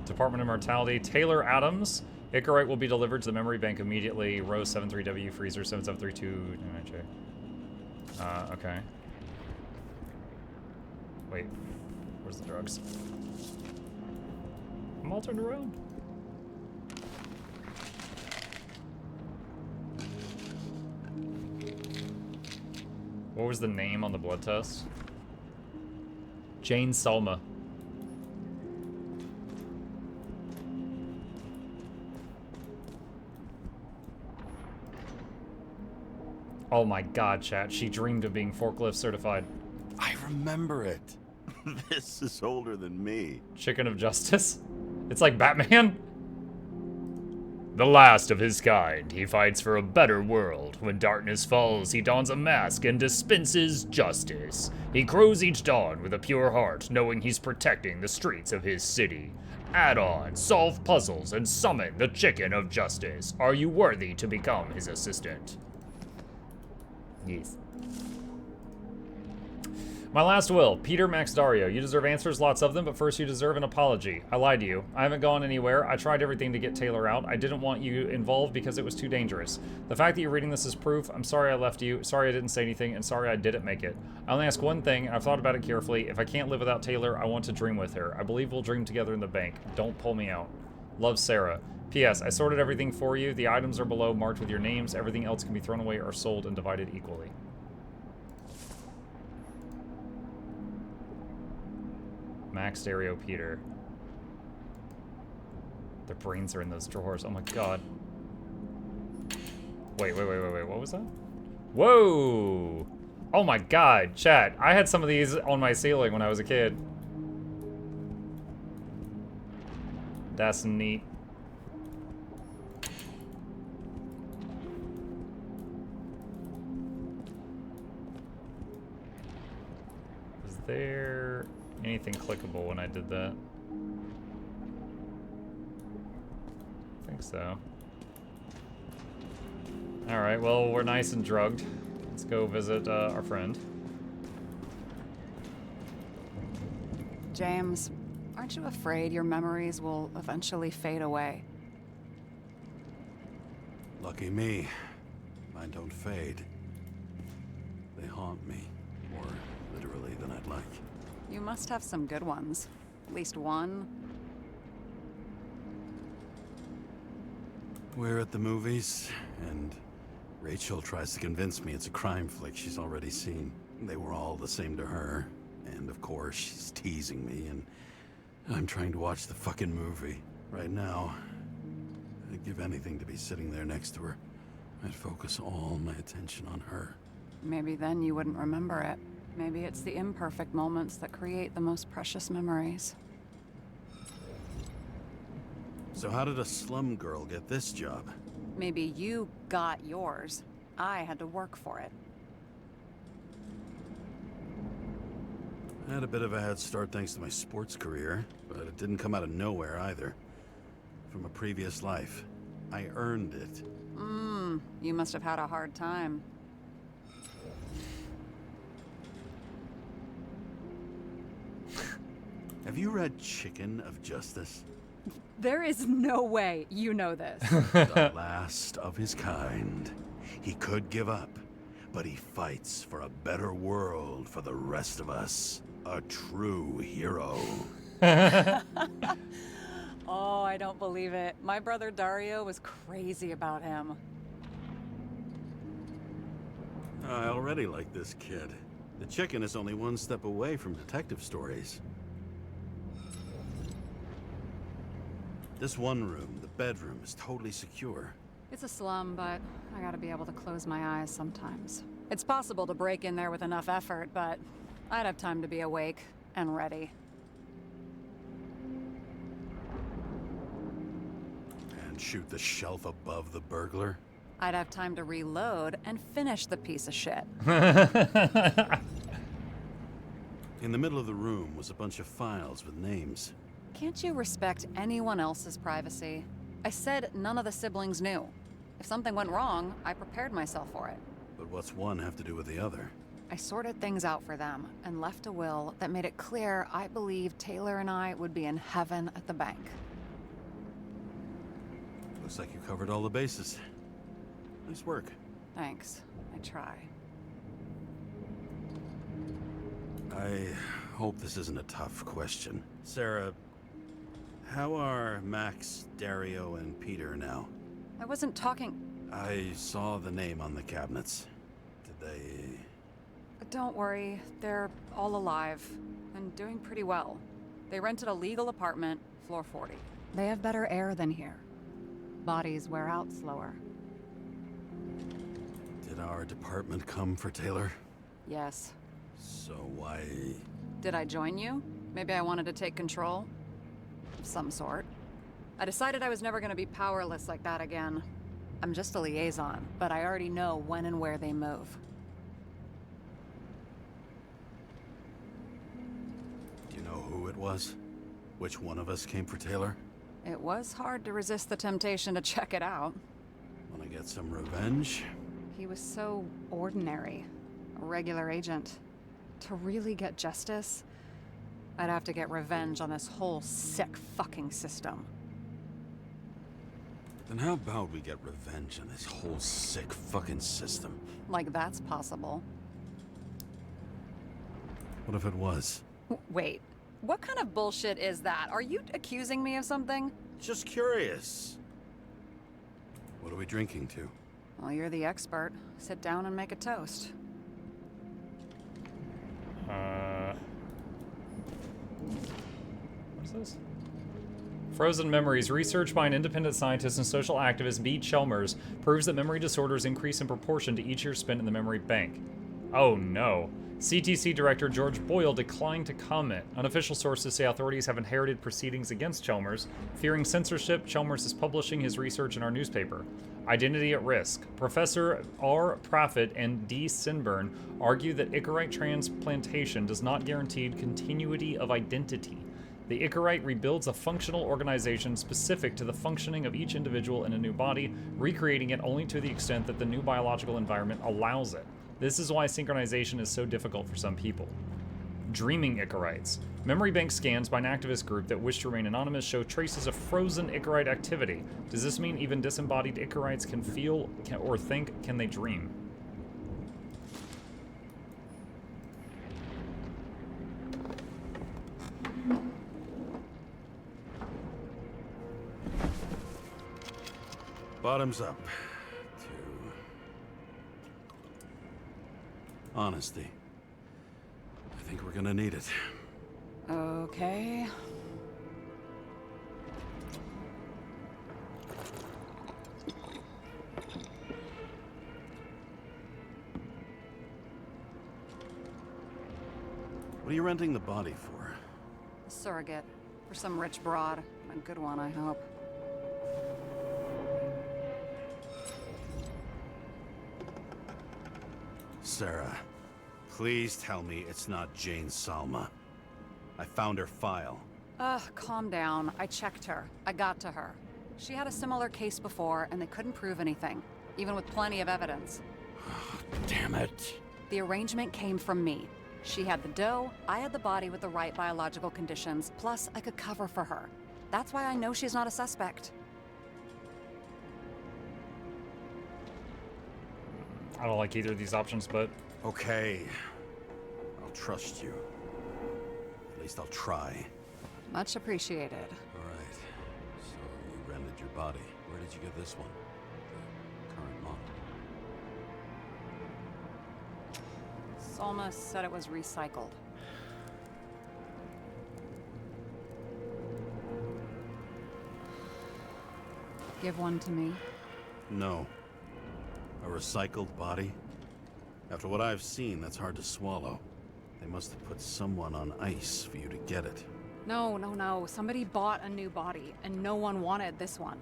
Department of Mortality. Taylor Adams. Icarite will be delivered to the memory bank immediately. Row 73W, freezer 7732. Okay. Wait. Where's the drugs? I'm all turned around. What was the name on the blood test? Jane Salma. Oh my god, chat. She dreamed of being forklift certified. I remember it. This is older than me. Chicken of Justice? It's like Batman? The last of his kind, he fights for a better world. When darkness falls, he dons a mask and dispenses justice. He crows each dawn with a pure heart, knowing he's protecting the streets of his city. Add on, solve puzzles, and summon the Chicken of Justice. Are you worthy to become his assistant? Yes. My last will, Peter Max Dario. You deserve answers, lots of them, but first you deserve an apology. I lied to you. I haven't gone anywhere. I tried everything to get Taylor out. I didn't want you involved because it was too dangerous. The fact that you're reading this is proof. I'm sorry I left you. Sorry I didn't say anything, and sorry I didn't make it. I only ask one thing, and I've thought about it carefully. If I can't live without Taylor, I want to dream with her. I believe we'll dream together in the bank. Don't pull me out. Love, Sarah. P.S. I sorted everything for you. The items are below, marked with your names. Everything else can be thrown away or sold and divided equally. Max, Dario, Peter. Their brains are in those drawers. Oh my god. Wait. What was that? Whoa! Oh my god, chat. I had some of these on my ceiling when I was a kid. That's neat. Is there anything clickable when I did that? I think so. Alright, well, we're nice and drugged. Let's go visit our friend. James, aren't you afraid your memories will eventually fade away? Lucky me. Mine don't fade. They haunt me, more literally than I'd like. You must have some good ones. At least one. We're at the movies, and Rachel tries to convince me it's a crime flick she's already seen. They were all the same to her, and of course she's teasing me, and I'm trying to watch the fucking movie. Right now, I'd give anything to be sitting there next to her. I'd focus all my attention on her. Maybe then you wouldn't remember it. Maybe it's the imperfect moments that create the most precious memories. So how did a slum girl get this job? Maybe you got yours. I had to work for it. I had a bit of a head start thanks to my sports career, but it didn't come out of nowhere either. From a previous life. I earned it. You must have had a hard time. Have you read Chicken of Justice? There is no way you know this. The last of his kind. He could give up, but he fights for a better world for the rest of us. A true hero. Oh, I don't believe it. My brother Dario was crazy about him. I already like this kid. The chicken is only one step away from detective stories. This one room, the bedroom, is totally secure. It's a slum, but I gotta be able to close my eyes sometimes. It's possible to break in there with enough effort, but I'd have time to be awake and ready. And shoot the shelf above the burglar. I'd have time to reload and finish the piece of shit. In the middle of the room was a bunch of files with names. Can't you respect anyone else's privacy? I said none of the siblings knew. If something went wrong, I prepared myself for it. But what's one have to do with the other? I sorted things out for them and left a will that made it clear I believed Taylor and I would be in heaven at the bank. Looks like you covered all the bases. Nice work. Thanks. I try. I hope this isn't a tough question. Sarah, how are Max, Dario, and Peter now? I wasn't talking... I saw the name on the cabinets. Did they... Don't worry. They're all alive. And doing pretty well. They rented a legal apartment, floor 40. They have better air than here. Bodies wear out slower. Did our department come for Taylor? Yes. So why... Did I join you? Maybe I wanted to take control? Of some sort. I decided I was never gonna be powerless like that again. I'm just a liaison, but I already know when and where they move. Do you know who it was? Which one of us came for Taylor? It was hard to resist the temptation to check it out. Wanna get some revenge? He was so ordinary. A regular agent. To really get justice, I'd have to get revenge on this whole sick fucking system. Then how about we get revenge on this whole sick fucking system? Like that's possible. What if it was? Wait, what kind of bullshit is that? Are you accusing me of something? Just curious. What are we drinking to? Well, you're the expert. Sit down and make a toast. What is this? Frozen memories. Research by an independent scientist and social activist, B. Chalmers, proves that memory disorders increase in proportion to each year spent in the memory bank. Oh no. CTC Director George Boyle declined to comment. Unofficial sources say authorities have inherited proceedings against Chalmers. Fearing censorship, Chalmers is publishing his research in our newspaper. Identity at risk. Professor R. Profit and D. Sinburn argue that Icarite transplantation does not guarantee continuity of identity. The Icarite rebuilds a functional organization specific to the functioning of each individual in a new body, recreating it only to the extent that the new biological environment allows it. This is why synchronization is so difficult for some people. Dreaming Icarites. Memory bank scans by an activist group that wish to remain anonymous show traces of frozen Icarite activity. Does this mean even disembodied Icarites can feel or think? Can they dream? Bottoms up to honesty. I think we're gonna need it. Okay. What are you renting the body for? A surrogate. For some rich broad. A good one, I hope. Sarah, please tell me it's not Jane Salma. I found her file. Calm down. I checked her. I got to her. She had a similar case before, and they couldn't prove anything, even with plenty of evidence. Damn it. The arrangement came from me. She had the dough, I had the body with the right biological conditions, plus I could cover for her. That's why I know she's not a suspect. I don't like either of these options, but... Okay. I'll trust you. At least I'll try. Much appreciated. Alright. So you rented your body. Where did you get this one? The current model. Salma said it was recycled. Give one to me. No. A recycled body? After what I've seen, that's hard to swallow. They must have put someone on ice for you to get it. No. Somebody bought a new body, and no one wanted this one.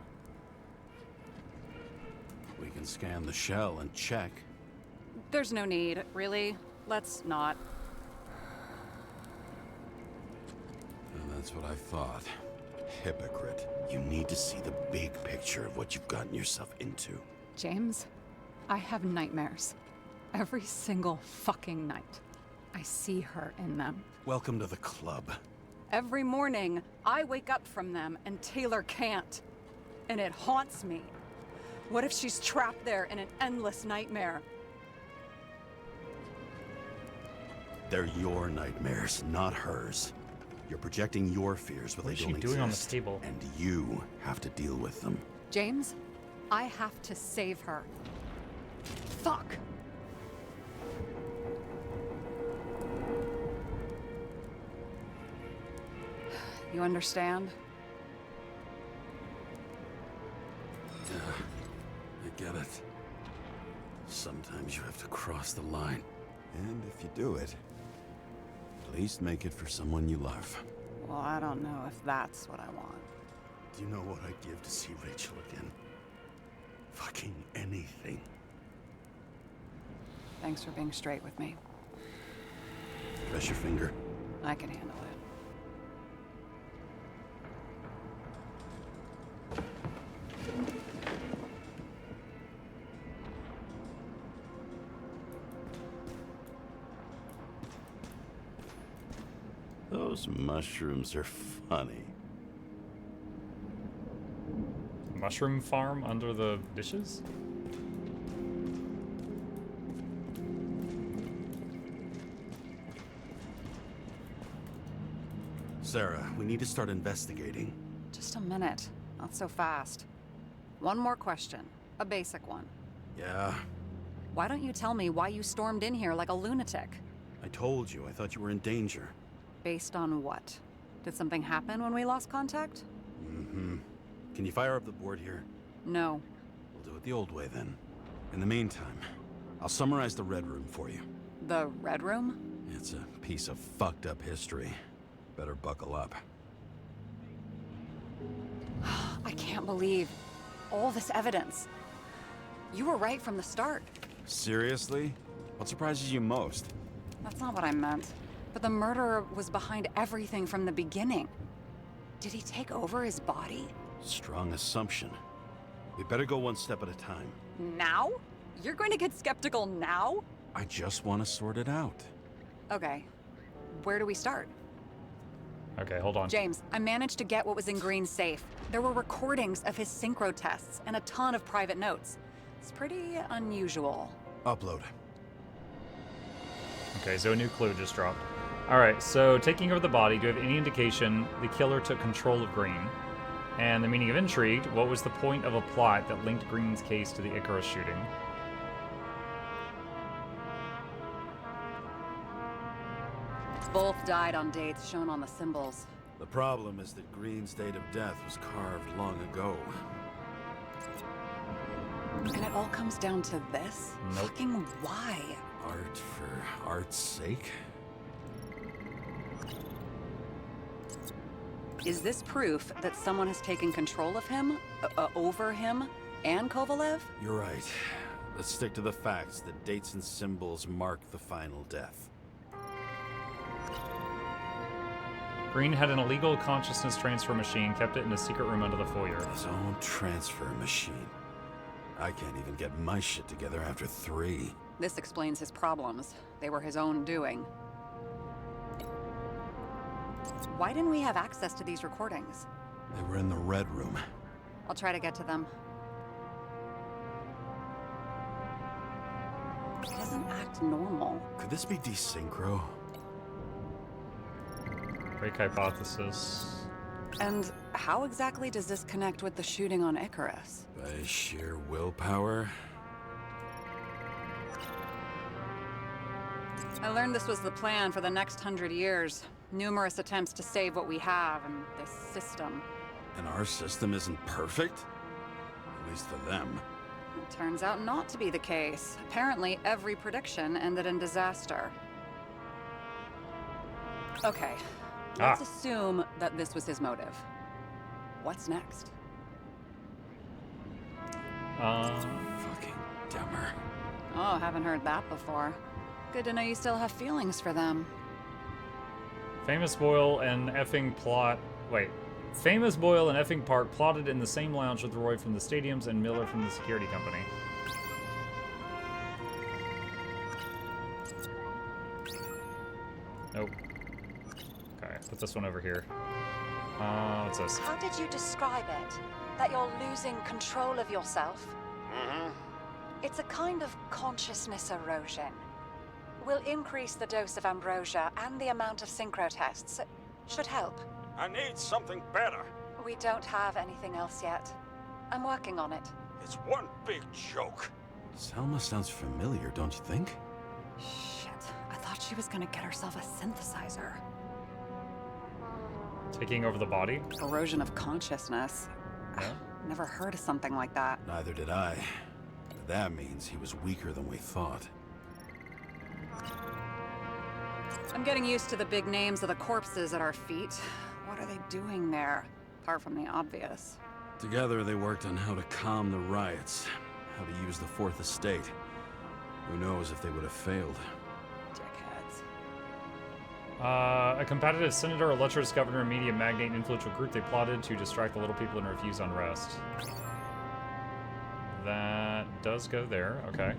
We can scan the shell and check. There's no need, really. Let's not. And that's what I thought. Hypocrite. You need to see the big picture of what you've gotten yourself into. James, I have nightmares. Every single fucking night. I see her in them. Welcome to the club. Every morning, I wake up from them and Taylor can't. and it haunts me. What if she's trapped there in an endless nightmare? They're your nightmares, not hers. You're projecting your fears, but What is they she don't doing on the exist, table? and you have to deal with them. James, I have to save her. Fuck! You understand? Yeah, I get it. Sometimes you have to cross the line. And if you do it, at least make it for someone you love. Well, I don't know if that's what I want. Do you know what I'd give to see Rachel again? Fucking anything. Thanks for being straight with me. Press your finger. I can handle it. Those mushrooms are funny. Mushroom farm under the dishes? Sarah, we need to start investigating. Just a minute. Not so fast. One more question. A basic one. Yeah, Why don't you tell me why you stormed in here like a lunatic? I told you. I thought you were in danger. Based on what? Did something happen when we lost contact? Mm-hmm. Can you fire up the board here? No. We'll do it the old way then. In the meantime, I'll summarize the Red Room for you. The Red Room? It's a piece of fucked up history. Better buckle up. I can't believe all this evidence. You were right from the start. Seriously? What surprises you most? That's not what I meant. But the murderer was behind everything from the beginning. Did he take over his body? Strong assumption. We better go one step at a time. Now? You're going to get skeptical now? I just want to sort it out. Okay. Where do we start? Okay, hold on. James, I managed to get what was in Green's safe. There were recordings of his synchro tests and a ton of private notes. It's pretty unusual. Upload. Okay, so a new clue just dropped. Alright, so taking over the body, do you have any indication the killer took control of Green? And the meaning of intrigued, what was the point of a plot that linked Green's case to the Icarus shooting? Both died on dates shown on the symbols. The problem is that Green's date of death was carved long ago. And it all comes down to this? Nope. Fucking why? Art for art's sake? Is this proof that someone has taken control of him, over him, and Kovalev? You're right. Let's stick to the facts. The dates and symbols mark the final death. Green had an illegal consciousness transfer machine, kept it in a secret room under the foyer. His own transfer machine. I can't even get my shit together after 3. This explains his problems. They were his own doing. Why didn't we have access to these recordings? They were in the Red Room. I'll try to get to them. He doesn't act normal. Could this be desynchro? Fake hypothesis. And how exactly does this connect with the shooting on Icarus? By sheer willpower? I learned this was the plan for the next 100 years. Numerous attempts to save what we have in this system. And our system isn't perfect? At least to them. It turns out not to be the case. Apparently, every prediction ended in disaster. Okay, let's assume that this was his motive. What's next? Fucking dumber. Oh, haven't heard that before. Good to know you still have feelings for them. Famous Boyle and effing plot. Wait. Famous Boyle and effing Park plotted in the same lounge with Roy from the stadiums and Miller from the security company. Nope. Okay, put this one over here. What's this? How did you describe it? That you're losing control of yourself? Mm-hmm. It's a kind of consciousness erosion. We'll increase the dose of ambrosia and the amount of synchro tests. It should help. I need something better. We don't have anything else yet. I'm working on it. It's one big joke. Selma sounds familiar, don't you think? Shit, I thought she was gonna get herself a synthesizer. Taking over the body? Erosion of consciousness. Yeah. Never heard of something like that. Neither did I. But that means he was weaker than we thought. I'm getting used to the big names of the corpses at our feet. What are they doing there? Apart from the obvious. Together, they worked on how to calm the riots, how to use the Fourth Estate. Who knows if they would have failed. Dickheads. A competitive senator, a lecherous governor, a media magnate, and influential group, they plotted to distract the little people and refuse unrest. That does go there, okay.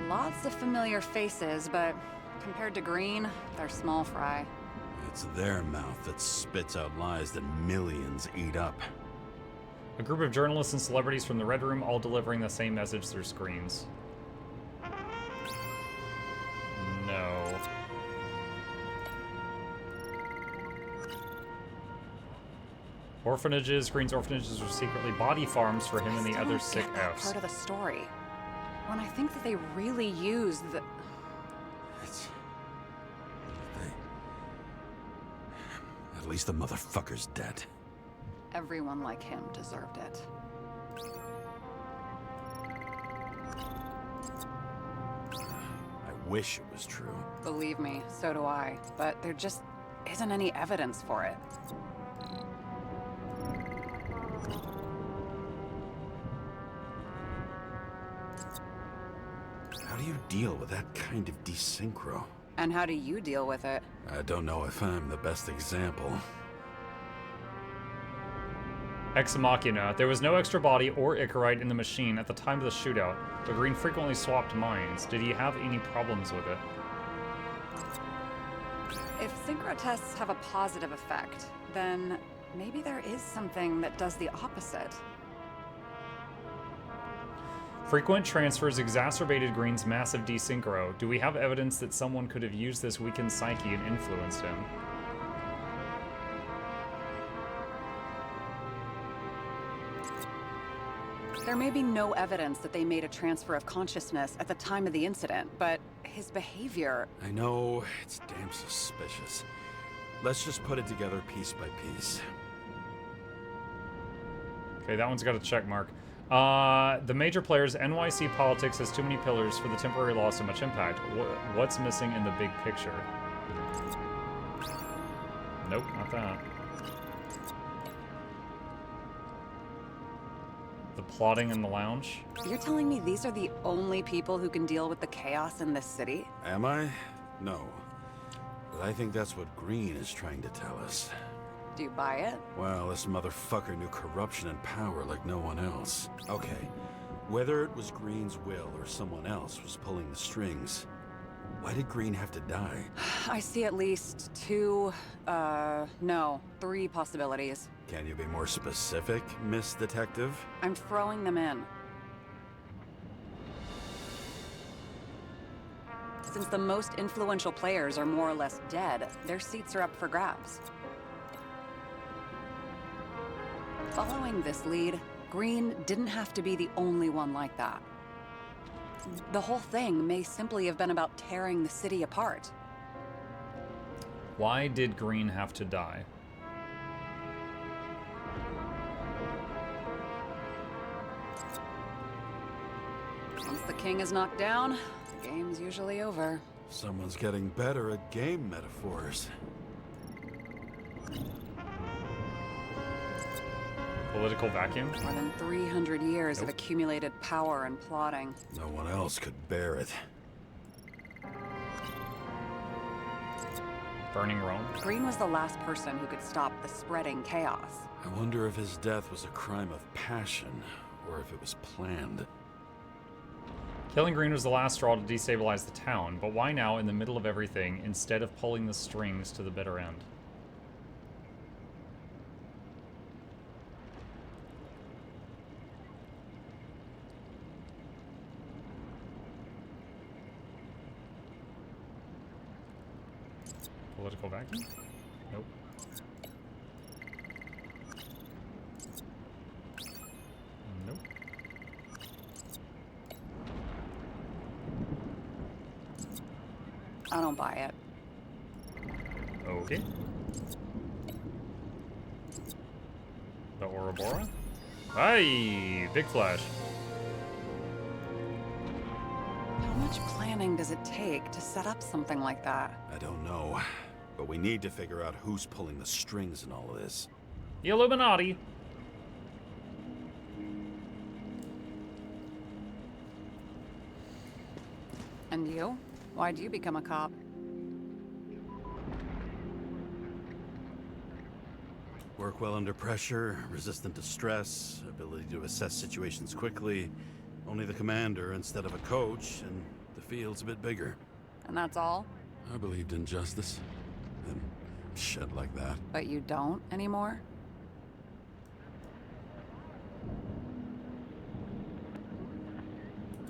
Lots of familiar faces, but compared to Green, they're small fry. It's their mouth that spits out lies that millions eat up. A group of journalists and celebrities from the Red Room, all delivering the same message through screens. No. Orphanages. Green's orphanages are secretly body farms for him and the other sick Fs. Part of the story. When I think that they really use the... It's... At least the motherfucker's dead. Everyone like him deserved it. I wish it was true. Believe me, so do I. But there just isn't any evidence for it. How do you deal with that kind of desynchro? And how do you deal with it? I don't know if I'm the best example. Ex Machina. There was no extra body or Icarite in the machine at the time of the shootout, but Green frequently swapped minds. Did he have any problems with it? If synchro tests have a positive effect, then maybe there is something that does the opposite. Frequent transfers exacerbated Green's massive desynchro. Do we have evidence that someone could have used this weakened psyche and influenced him? There may be no evidence that they made a transfer of consciousness at the time of the incident, but his behavior... I know, it's damn suspicious. Let's just put it together piece by piece. Okay, that one's got a check mark. The major players, NYC politics has too many pillars for the temporary loss of much impact. What's missing in the big picture? Nope, not that. The plotting in the lounge? You're telling me these are the only people who can deal with the chaos in this city? Am I? No. But I think that's what Green is trying to tell us. Do you buy it? Well, this motherfucker knew corruption and power like no one else. Okay, whether it was Green's will or someone else was pulling the strings, why did Green have to die? I see at least three possibilities. Can you be more specific, Miss Detective? I'm throwing them in. Since the most influential players are more or less dead, their seats are up for grabs. Following this lead, Green didn't have to be the only one like that. The whole thing may simply have been about tearing the city apart. Why did Green have to die? Once the king is knocked down, the game's usually over. Someone's getting better at game metaphors. Political vacuum? More than 300 years of accumulated power and plotting. No one else could bear it. Burning Rome? Green was the last person who could stop the spreading chaos. I wonder if his death was a crime of passion, or if it was planned. Killing Green was the last straw to destabilize the town, but why now in the middle of everything instead of pulling the strings to the bitter end? Political vacuum? Nope. Nope. I don't buy it. Okay. The Ouroboros? Hey, big flash. How much planning does it take to set up something like that? I don't know, but we need to figure out who's pulling the strings in all of this. The Illuminati. And you? Why'd you become a cop? Work well under pressure, resistant to stress, ability to assess situations quickly. Only the commander instead of a coach, and the field's a bit bigger. And that's all? I believed in justice. And shit like that. But you don't anymore?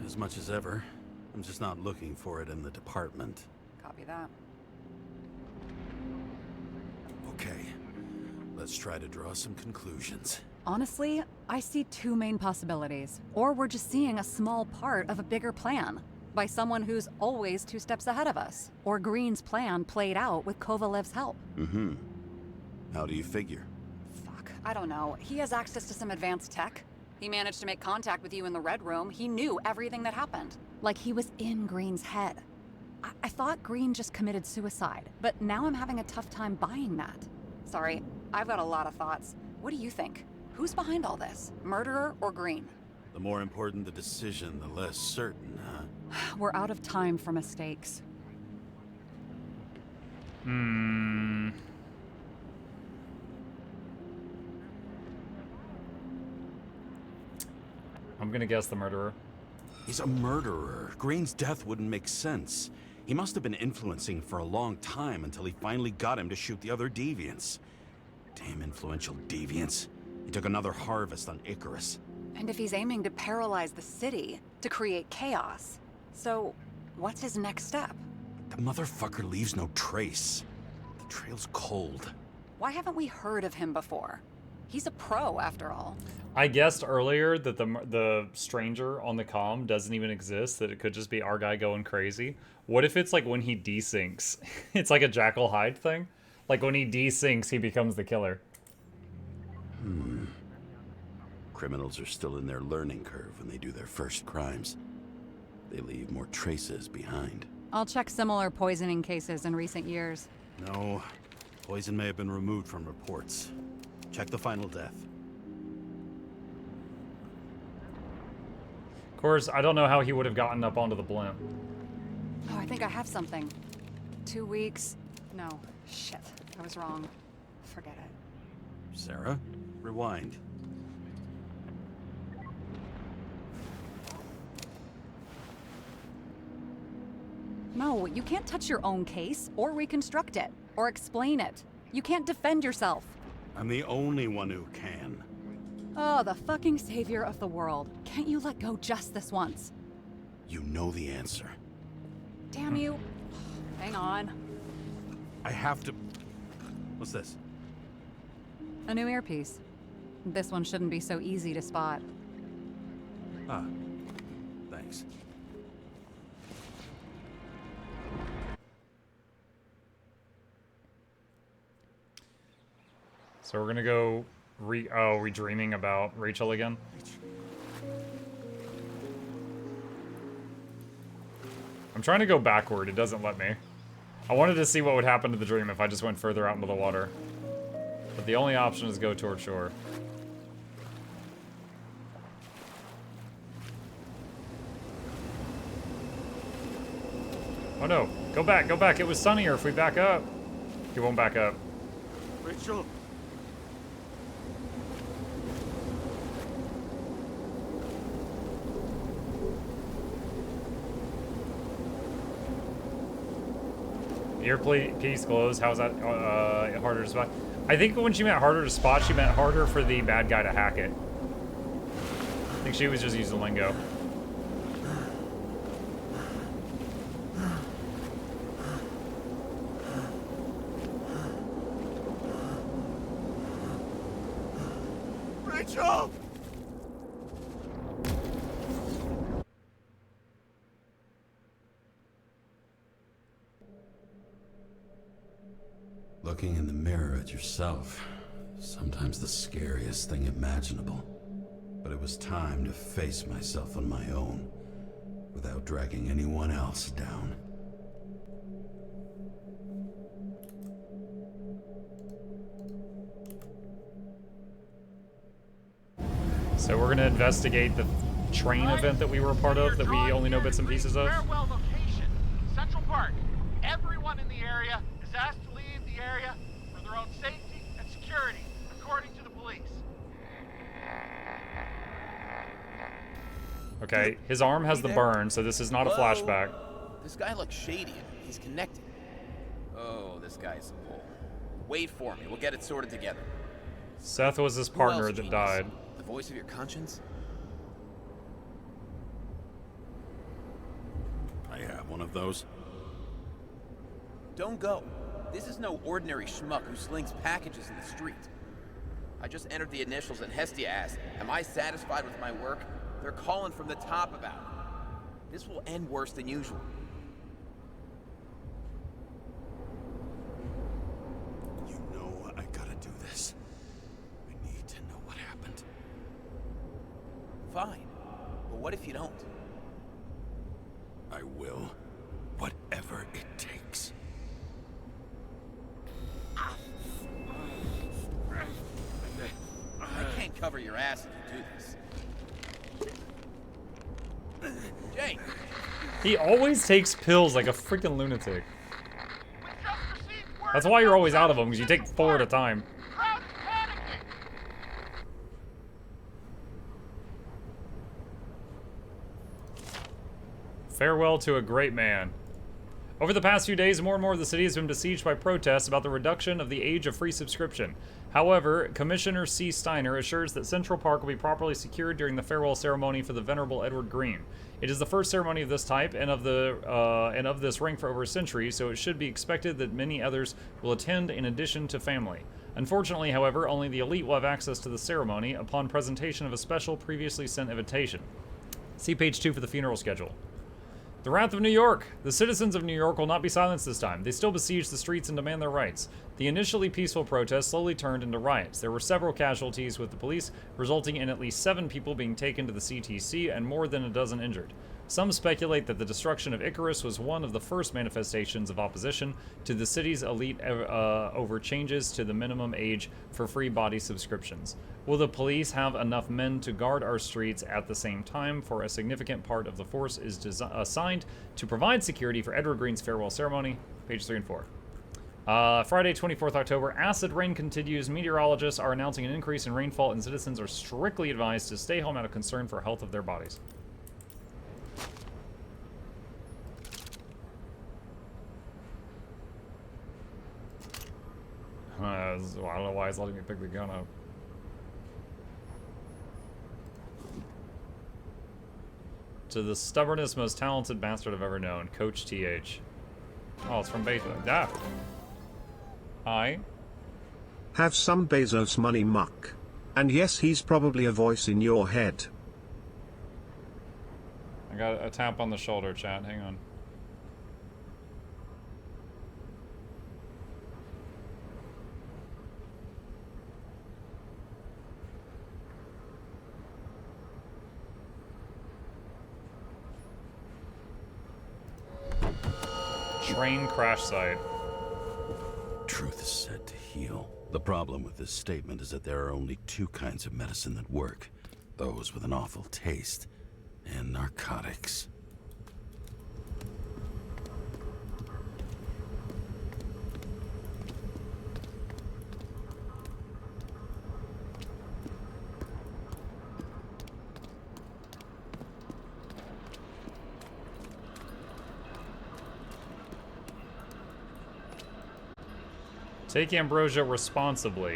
As much as ever. I'm just not looking for it in the department. Copy that. Okay, let's try to draw some conclusions. Honestly, I see two main possibilities. Or we're just seeing a small part of a bigger plan by someone who's always 2 steps ahead of us. Or Green's plan played out with Kovalev's help. Mm-hmm. How do you figure? Fuck, I don't know. He has access to some advanced tech. He managed to make contact with you in the Red Room. He knew everything that happened. Like he was in Green's head. I thought Green just committed suicide, but now I'm having a tough time buying that. Sorry, I've got a lot of thoughts. What do you think? Who's behind all this? Murderer or Green? The more important the decision, the less certain, huh? We're out of time for mistakes. Hmm. I'm gonna guess the murderer. He's a murderer. Green's death wouldn't make sense. He must have been influencing for a long time until he finally got him to shoot the other deviants. Damn influential deviants. He took another harvest on Icarus. And if he's aiming to paralyze the city, to create chaos, so what's his next step? The motherfucker leaves no trace. The trail's cold. Why haven't we heard of him before? He's a pro, after all. I guessed earlier that the stranger on the comm doesn't even exist, that it could just be our guy going crazy. What if it's like when he desyncs? It's like a Jackal Hyde thing? Like when he desyncs, he becomes the killer. Criminals are still in their learning curve when they do their first crimes. They leave more traces behind. I'll check similar poisoning cases in recent years. No, poison may have been removed from reports. Check the final death. Of course, I don't know how he would have gotten up onto the blimp. Oh, I think I have something. 2 weeks. No, shit. I was wrong. Forget it. Sarah, rewind. No, you can't touch your own case, or reconstruct it, or explain it. You can't defend yourself. I'm the only one who can. Oh, the fucking savior of the world. Can't you let go just this once? You know the answer. Damn you. Hang on. I have to... What's this? A new earpiece. This one shouldn't be so easy to spot. Ah, thanks. So we're gonna go we dreaming about Rachel again? I'm trying to go backward, it doesn't let me. I wanted to see what would happen to the dream if I just went further out into the water. But the only option is go toward shore. Oh no, go back, it was sunnier if we back up. He won't back up. Rachel? Earpiece glows. How's that harder to spot? I think when she meant harder to spot, she meant harder for the bad guy to hack it. I think she was just using lingo. Rachel! Looking in the mirror at yourself, sometimes the scariest thing imaginable. But it was time to face myself on my own, without dragging anyone else down. So we're gonna investigate the train event that we were a part of, that we only know bits and pieces of. Farewell location, Central Park. Everyone in the area is asked to leave the area for their own safety and security, according to the police. Okay, his arm has the burn, so this is not a flashback. This guy looks shady. He's connected. Oh, this guy's a bull. Wait for me. We'll get it sorted together. Seth was his Who partner else, that genius? died. The voice of your conscience? I have one of those. Don't go. This is no ordinary schmuck who slings packages in the street. I just entered the initials and Hestia asked, am I satisfied with my work? They're calling from the top about it. This will end worse than usual. You know I gotta do this. I need to know what happened. Fine. But what if you don't? I will. Whatever it takes. I can't cover your ass if you do this. Jake! He always takes pills like a freaking lunatic. We just received word That's why you're always out of from them, because you take 4 at a time. Crowd's panicking. Farewell to a great man. Over the past few days, more and more of the city has been besieged by protests about the reduction of the age of free subscription. However, Commissioner C. Steiner assures that Central Park will be properly secured during the farewell ceremony for the Venerable Edward Green. It is the first ceremony of this type and of this rank for over a century, so it should be expected that many others will attend in addition to family. Unfortunately, however, only the elite will have access to the ceremony upon presentation of a special previously sent invitation. See page 2 for the funeral schedule. The wrath of New York. The citizens of New York will not be silenced this time. They still besiege the streets and demand their rights. The initially peaceful protests slowly turned into riots. There were several casualties with the police, resulting in at least 7 people being taken to the CTC and more than a dozen injured. Some speculate that the destruction of Icarus was one of the first manifestations of opposition to the city's elite over changes to the minimum age for free body subscriptions. Will the police have enough men to guard our streets at the same time? For a significant part of the force is assigned to provide security for Edward Green's farewell ceremony. Page 3 and 4. Friday, 24th October, acid rain continues. Meteorologists are announcing an increase in rainfall, and citizens are strictly advised to stay home out of concern for health of their bodies. I don't know why it's letting me pick the gun up. To the stubbornest, most talented bastard I've ever known, Coach TH. Oh, it's from Bezos. Ah. Hi. Have some Bezos money, Muck. And yes, he's probably a voice in your head. I got a tap on the shoulder, chat. Hang on. Train crash site. Truth is said to heal. The problem with this statement is that there are only 2 kinds of medicine that work. Those with an awful taste, and narcotics. Take ambrosia responsibly.